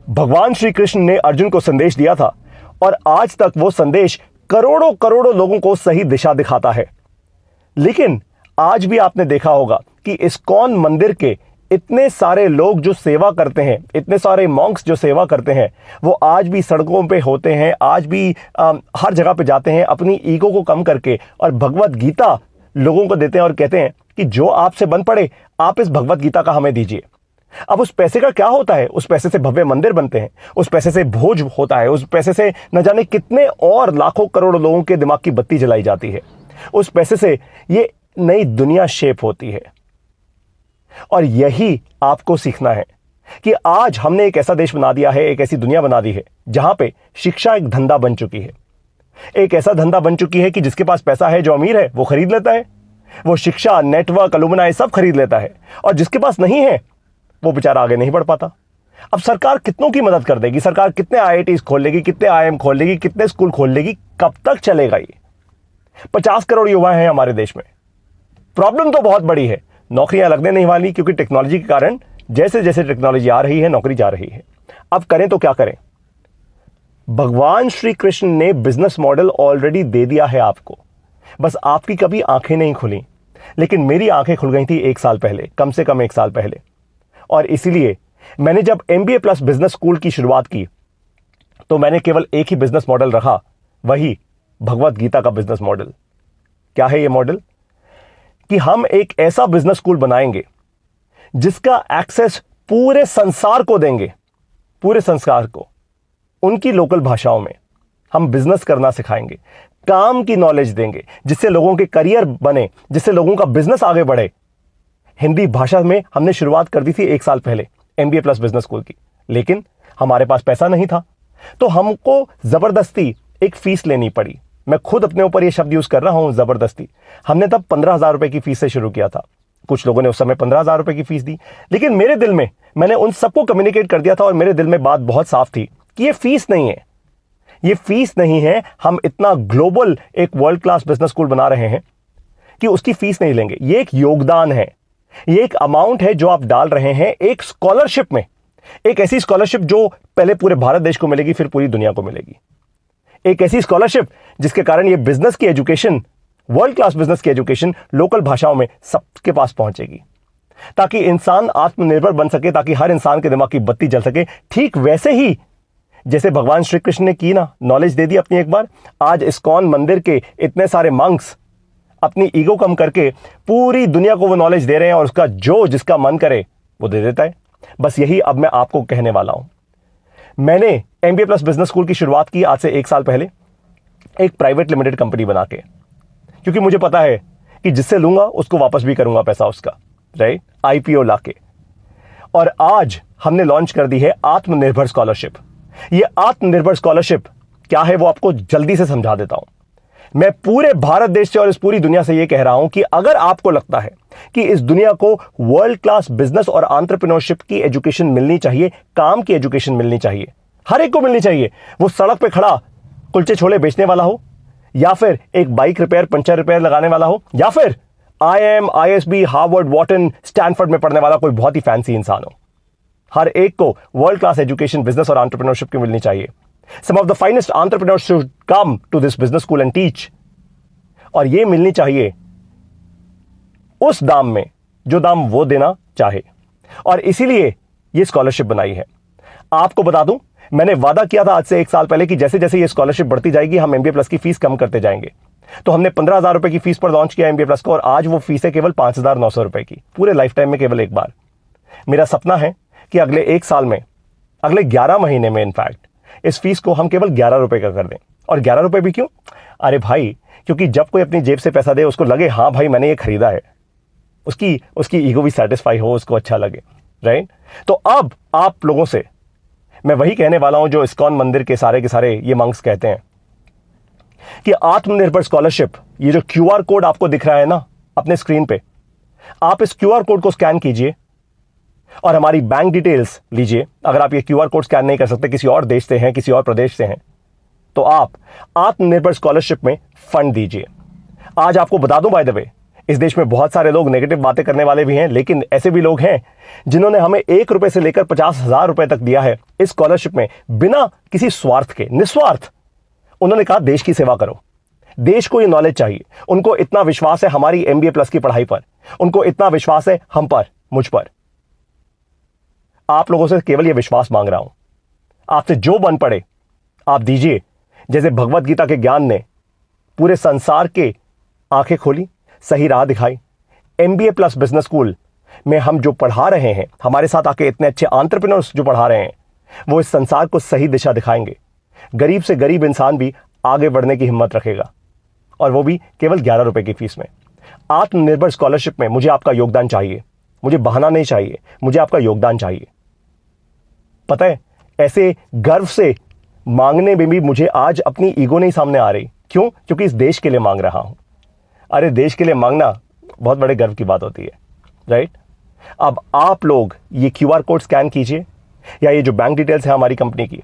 भगवान श्री कृष्ण ने अर्जुन को संदेश दिया था और आज तक वो संदेश करोड़ों करोड़ों लोगों को सही दिशा दिखाता है। लेकिन आज भी आपने देखा होगा कि इस्कॉन मंदिर के इतने सारे लोग जो सेवा करते हैं, इतने सारे मॉन्क्स जो सेवा करते हैं, वो आज भी सड़कों पे होते हैं, आज भी हर जगह पे जाते हैं अपनी ईगो को कम करके और भगवत गीता लोगों को देते हैं और कहते हैं कि जो आपसे बन पड़े आप इस भगवत गीता का हमें दीजिए। अब उस पैसे का क्या होता है? उस पैसे से भव्य मंदिर बनते हैं, उस पैसे से भोज होता है, उस पैसे से न जाने कितने और लाखों करोड़ों लोगों के दिमाग की बत्ती जलाई जाती है, उस पैसे से ये नई दुनिया शेप होती है। और यही आपको सीखना है कि आज हमने एक ऐसा देश बना दिया है, एक ऐसी दुनिया बना दी है जहां पे शिक्षा एक धंधा बन चुकी है। एक ऐसा धंधा बन चुकी है कि जिसके पास पैसा है, जो अमीर है, वो खरीद लेता है, वो शिक्षा, नेटवर्क, अलुमनाई सब खरीद लेता है, और जिसके पास नहीं है वो बेचारा आगे नहीं बढ़ पाता। अब सरकार कितनों की मदद कर देगी? सरकार कितने आईआईटीज खोल लेगी, कितने आईआईएम खोल लेगी, कितने स्कूल खोल लेगी? कब तक चलेगा ये? 50 करोड़ युवा हैं हमारे देश में। प्रॉब्लम तो बहुत बड़ी है, नौकरियां लगने नहीं वाली, क्योंकि टेक्नोलॉजी के कारण जैसे जैसे टेक्नोलॉजी आ रही है नौकरी जा रही है। अब करें तो क्या करें? भगवान श्री कृष्ण ने बिजनेस मॉडल ऑलरेडी दे दिया है आपको, बस आपकी कभी आंखें नहीं खुली। लेकिन मेरी आंखें खुल गई थी 1 साल पहले, कम से कम 1 साल पहले। और इसीलिए मैंने जब MBA प्लस बिजनेस स्कूल की शुरुआत की तो मैंने केवल एक ही बिजनेस मॉडल रखा, वही भगवत गीता का बिजनेस मॉडल। क्या है ये मॉडल? कि हम एक ऐसा बिजनेस स्कूल बनाएंगे जिसका एक्सेस पूरे संसार को देंगे, पूरे संसार को, उनकी लोकल भाषाओं में हम बिजनेस करना सिखाएंगे, काम की नॉलेज देंगे, जिससे लोगों के करियर बने, जिससे लोगों का बिजनेस आगे बढ़े। हिंदी भाषा में हमने शुरुआत कर दी थी 1 साल पहले MBA प्लस बिजनेस स्कूल की, लेकिन हमारे पास पैसा नहीं था तो हमको जबरदस्ती एक फीस लेनी पड़ी। मैं खुद अपने ऊपर ये शब्द यूज कर रहा हूं, जबरदस्ती। हमने तब 15,000 रुपए की फीस से शुरू किया था। कुछ लोगों ने उस समय 15,000 रुपए की फीस दी, लेकिन मेरे दिल में, मैंने उन सबको कम्युनिकेट कर दिया था और मेरे दिल में बात बहुत साफ थी कि ये फीस नहीं है, ये फीस नहीं है। हम इतना ग्लोबल एक वर्ल्ड क्लास बिजनेस स्कूल बना रहे हैं कि उसकी फीस नहीं लेंगे। ये एक योगदान है, ये एक अमाउंट है जो आप डाल रहे हैं एक स्कॉलरशिप में, एक ऐसी स्कॉलरशिप जो पहले पूरे भारत देश को मिलेगी, फिर पूरी दुनिया को मिलेगी। एक ऐसी स्कॉलरशिप जिसके कारण ये बिजनेस की एजुकेशन, वर्ल्ड क्लास बिजनेस की एजुकेशन लोकल भाषाओं में सबके पास पहुंचेगी, ताकि इंसान आत्मनिर्भर बन सके, ताकि हर इंसान के दिमाग की बत्ती जल सके। ठीक वैसे ही जैसे भगवान श्री कृष्ण ने की ना, नॉलेज दे दी अपनी एक बार, आज इस्कॉन मंदिर के इतने सारे मंक्स अपनी ईगो कम करके पूरी दुनिया को वो नॉलेज दे रहे हैं और उसका जो जिसका मन करे वो दे देता है। बस यही अब मैं आपको कहने वाला हूं। मैंने MBA प्लस बिजनेस स्कूल की शुरुआत की आज से 1 साल पहले, एक प्राइवेट लिमिटेड कंपनी बना के, क्योंकि मुझे पता है कि जिससे लूंगा उसको वापस भी करूंगा पैसा उसका, राइट? IPO लाके। और आज हमने लॉन्च कर दी है आत्मनिर्भर स्कॉलरशिप। ये आत्मनिर्भर स्कॉलरशिप क्या है वो आपको जल्दी से समझा देता हूं। मैं पूरे भारत देश से और इस पूरी दुनिया से ये कह रहा हूं कि अगर आपको लगता है कि इस दुनिया को वर्ल्ड क्लास बिजनेस और एंटरप्रेन्योरशिप की एजुकेशन मिलनी चाहिए, काम की एजुकेशन मिलनी चाहिए, हर एक को मिलनी चाहिए, वो सड़क पे खड़ा कुलचे छोले बेचने वाला हो, या फिर एक बाइक रिपेयर, पंचर रिपेयर लगाने वाला हो, या फिर IIM, ISB, Harvard, Wharton, Stanford में पढ़ने वाला कोई बहुत ही फैंसी इंसान हो। हर एक को वर्ल्ड क्लास एजुकेशन बिजनेस और एंटरप्रेन्योरशिप की मिलनी चाहिए। Some of the finest entrepreneurs should come to this business school and teach. और ये मिलनी चाहिए उस दाम में जो दाम वो देना चाहे, और इसीलिए ये स्कॉलरशिप बनाई है। आपको बता दूं, मैंने वादा किया था आज से 1 साल पहले कि जैसे जैसे ये स्कॉलरशिप बढ़ती जाएगी हम MBA प्लस की फीस कम करते जाएंगे। तो हमने 15,000 रुपए की फीस पर लॉन्च किया MBA प्लस को, और आज वो फीस है केवल 5,900 रुपए की, पूरे लाइफ टाइम में केवल एक बार। मेरा सपना है कि अगले 1 साल में, अगले 11 महीने में इनफैक्ट, इस फीस को हम केवल 11 रुपए का कर दें। और 11 रुपए भी क्यों? अरे भाई, क्योंकि जब कोई अपनी जेब से पैसा दे उसको लगे हाँ भाई मैंने ये खरीदा है, उसकी ईगो भी सेटिस्फाई हो, उसको अच्छा लगे, राइट? तो अब आप लोगों से मैं वही कहने वाला हूं जो इस्कॉन मंदिर के सारे ये मंक्स कहते हैं कि आत्मनिर्भर स्कॉलरशिप, ये जो QR कोड आपको दिख रहा है ना अपने स्क्रीन पे, आप इस QR कोड को स्कैन कीजिए और हमारी बैंक डिटेल्स लीजिए। अगर आप ये QR कोड स्कैन नहीं कर सकते, किसी और देश से हैं, किसी और प्रदेश से हैं, तो आप आत्मनिर्भर स्कॉलरशिप में फंड दीजिए। आज आपको बता दूं बाय द वे, इस देश में बहुत सारे लोग नेगेटिव बातें करने वाले भी हैं, लेकिन ऐसे भी लोग हैं जिन्होंने हमें 1 रुपए से लेकर 50,000 रुपए तक दिया है इस स्कॉलरशिप में, बिना किसी स्वार्थ के, निस्वार्थ। उन्होंने कहा देश की सेवा करो, देश को ये नॉलेज चाहिए। उनको इतना विश्वास है हमारी MBA प्लस की पढ़ाई पर, उनको इतना विश्वास है हम पर, मुझ पर। आप लोगों से केवल ये विश्वास मांग रहा हूं, आपसे जो बन पड़े आप दीजिए। जैसे भगवत गीता के ज्ञान ने पूरे संसार के आंखें खोली, सही राह दिखाई। MBA प्लस बिजनेस स्कूल में हम जो पढ़ा रहे हैं, हमारे साथ आके इतने अच्छे एंटरप्रेन्योर्स जो पढ़ा रहे हैं, वो इस संसार को सही दिशा दिखाएंगे। गरीब से गरीब इंसान भी आगे बढ़ने की हिम्मत रखेगा, और वो भी केवल 11 रुपए की फीस में। आत्मनिर्भर स्कॉलरशिप में मुझे आपका योगदान चाहिए, मुझे बहाना नहीं चाहिए, मुझे आपका योगदान चाहिए। पता है, ऐसे गर्व से मांगने में भी मुझे आज अपनी ईगो नहीं सामने आ रही। क्यों? क्योंकि इस देश के लिए मांग रहा हूं। अरे देश के लिए मांगना बहुत बड़े गर्व की बात होती है, राइट? अब आप लोग ये QR कोड स्कैन कीजिए, या ये जो बैंक डिटेल्स है हमारी कंपनी की,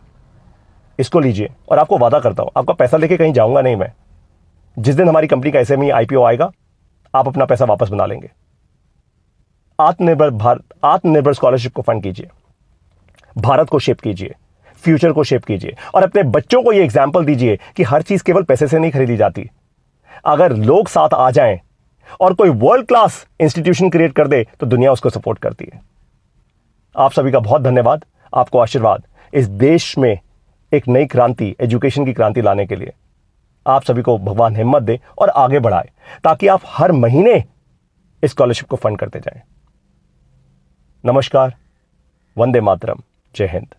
इसको लीजिए, और आपको वादा करता हूं आपका पैसा लेके कहीं जाऊंगा नहीं मैं। जिस दिन हमारी कंपनी का SME IPO आएगा, आप अपना पैसा वापस बना लेंगे। आत्मनिर्भर स्कॉलरशिप को फंड कीजिए, भारत को शेप कीजिए, फ्यूचर को शेप कीजिए, और अपने बच्चों को ये एग्जाम्पल दीजिए कि हर चीज केवल पैसे से नहीं खरीदी जाती। अगर लोग साथ आ जाएं और कोई वर्ल्ड क्लास इंस्टीट्यूशन क्रिएट कर दे तो दुनिया उसको सपोर्ट करती है। आप सभी का बहुत धन्यवाद, आपको आशीर्वाद इस देश में एक नई क्रांति, एजुकेशन की क्रांति लाने के लिए। आप सभी को भगवान हिम्मत दे और आगे बढ़ाए, ताकि आप हर महीने इस स्कॉलरशिप को फंड करते जाएं। नमस्कार, वंदे मातरम, जय हिंद।